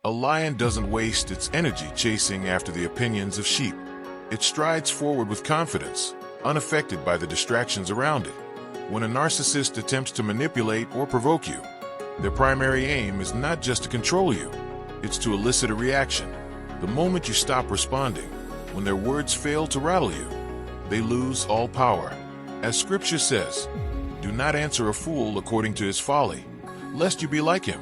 A lion doesn't waste its energy chasing after the opinions of sheep. It strides forward with confidence, unaffected by the distractions around it. When a narcissist attempts to manipulate or provoke you, their primary aim is not just to control you, it's to elicit a reaction. The moment you stop responding, when their words fail to rattle you, they lose all power. As Scripture says, do not answer a fool according to his folly, lest you be like him.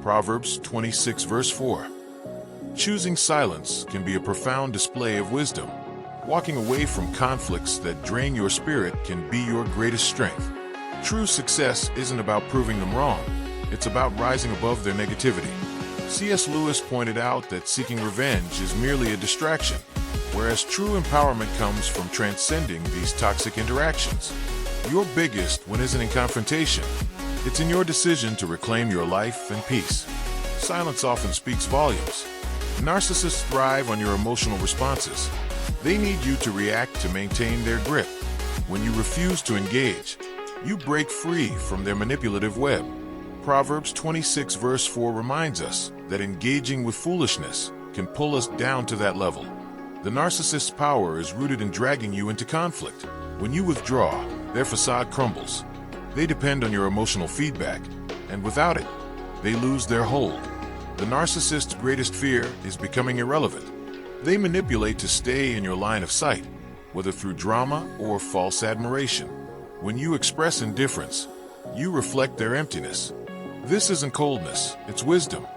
Proverbs 26 verse 4. Choosing silence can be a profound display of wisdom. Walking away from conflicts that drain your spirit can be your greatest strength. True success isn't about proving them wrong. It's about rising above their negativity. C.S. Lewis pointed out that seeking revenge is merely a distraction, whereas true empowerment comes from transcending these toxic interactions. Your biggest win isn't in confrontation. It's in your decision to reclaim your life and peace. Silence often speaks volumes. Narcissists thrive on your emotional responses. They need you to react to maintain their grip. When you refuse to engage, you break free from their manipulative web. Proverbs 26 verse 4 reminds us that engaging with foolishness can pull us down to that level. The narcissist's power is rooted in dragging you into conflict. When you withdraw, their facade crumbles. They depend on your emotional feedback, and without it, they lose their hold. The narcissist's greatest fear is becoming irrelevant. They manipulate to stay in your line of sight, whether through drama or false admiration. When you express indifference, you reflect their emptiness. This isn't coldness, it's wisdom.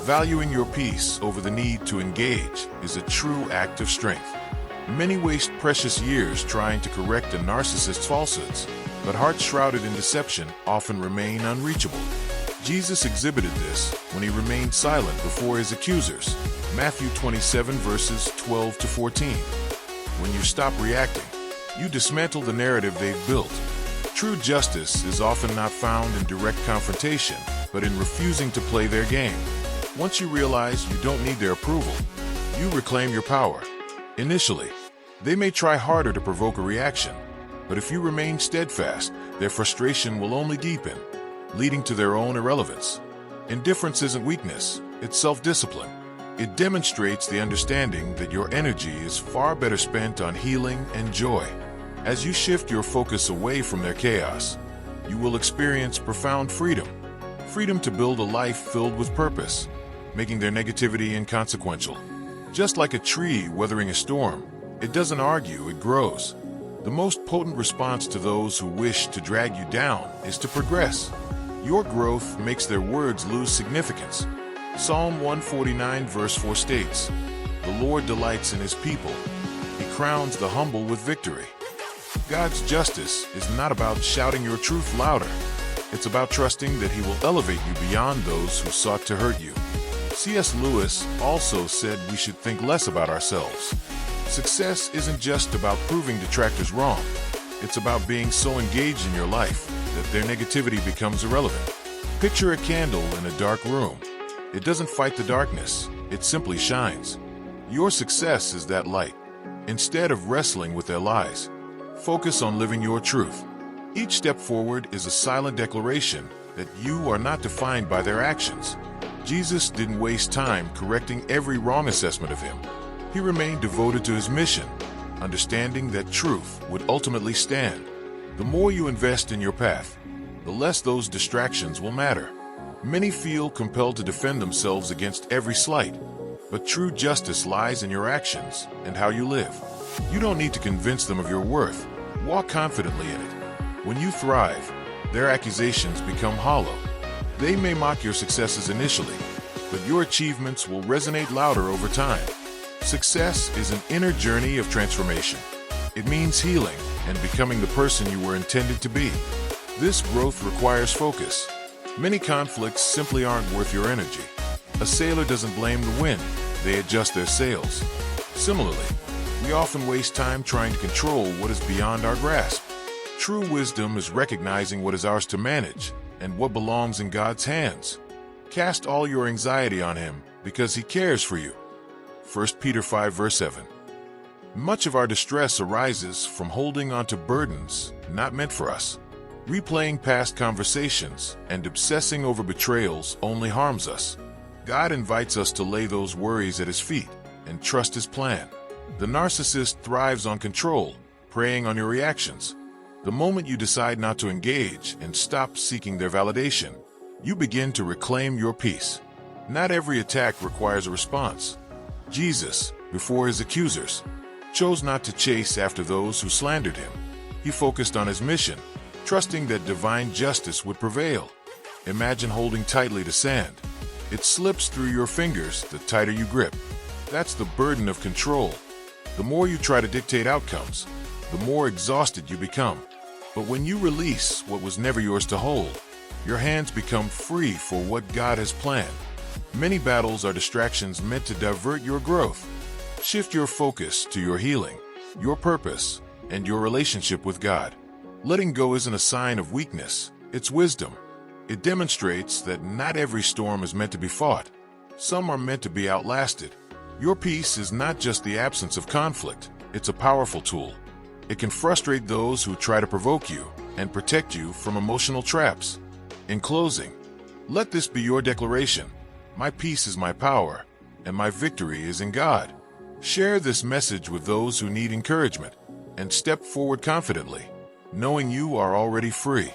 Valuing your peace over the need to engage is a true act of strength. Many waste precious years trying to correct a narcissist's falsehoods, but hearts shrouded in deception often remain unreachable. Jesus exhibited this when he remained silent before his accusers. Matthew 27 verses 12 to 14. When you stop reacting, you dismantle the narrative they've built. True justice is often not found in direct confrontation, but in refusing to play their game. Once you realize you don't need their approval, you reclaim your power. Initially, they may try harder to provoke a reaction, but if you remain steadfast, their frustration will only deepen, leading to their own irrelevance. Indifference isn't weakness, it's self-discipline. It demonstrates the understanding that your energy is far better spent on healing and joy. As you shift your focus away from their chaos, you will experience profound freedom. Freedom to build a life filled with purpose, making their negativity inconsequential. Just like a tree weathering a storm, it doesn't argue, it grows. The most potent response to those who wish to drag you down is to progress. Your growth makes their words lose significance. Psalm 149 verse 4 states, "The Lord delights in his people. He crowns the humble with victory." God's justice is not about shouting your truth louder. It's about trusting that he will elevate you beyond those who sought to hurt you. C.S. Lewis also said we should think less about ourselves. Success isn't just about proving detractors wrong. It's about being so engaged in your life that their negativity becomes irrelevant. Picture a candle in a dark room. It doesn't fight the darkness, it simply shines. Your success is that light. Instead of wrestling with their lies, focus on living your truth. Each step forward is a silent declaration that you are not defined by their actions. Jesus didn't waste time correcting every wrong assessment of him. He remained devoted to his mission, understanding that truth would ultimately stand. The more you invest in your path, the less those distractions will matter. Many feel compelled to defend themselves against every slight, but true justice lies in your actions and how you live. You don't need to convince them of your worth. Walk confidently in it. When you thrive, their accusations become hollow. They may mock your successes initially, but your achievements will resonate louder over time. Success is an inner journey of transformation. It means healing and becoming the person you were intended to be. This growth requires focus. Many conflicts simply aren't worth your energy. A sailor doesn't blame the wind, they adjust their sails. Similarly, we often waste time trying to control what is beyond our grasp. True wisdom is recognizing what is ours to manage and what belongs in God's hands. Cast all your anxiety on him because he cares for you. 1 Peter 5 verse 7. Much of our distress arises from holding on to burdens not meant for us. Replaying past conversations and obsessing over betrayals only harms us. God invites us to lay those worries at His feet and trust His plan. The narcissist thrives on control, preying on your reactions. The moment you decide not to engage and stop seeking their validation, you begin to reclaim your peace. Not every attack requires a response. Jesus, before His accusers, chose not to chase after those who slandered Him. He focused on His mission, trusting that divine justice would prevail. Imagine holding tightly to sand. It slips through your fingers the tighter you grip. That's the burden of control. The more you try to dictate outcomes, the more exhausted you become. But when you release what was never yours to hold, your hands become free for what God has planned. Many battles are distractions meant to divert your growth. Shift your focus to your healing, your purpose, and your relationship with God. Letting go isn't a sign of weakness, it's wisdom. It demonstrates that not every storm is meant to be fought. Some are meant to be outlasted. Your peace is not just the absence of conflict, it's a powerful tool. It can frustrate those who try to provoke you and protect you from emotional traps. In closing, let this be your declaration. My peace is my power, and my victory is in God. Share this message with those who need encouragement, and step forward confidently, knowing you are already free.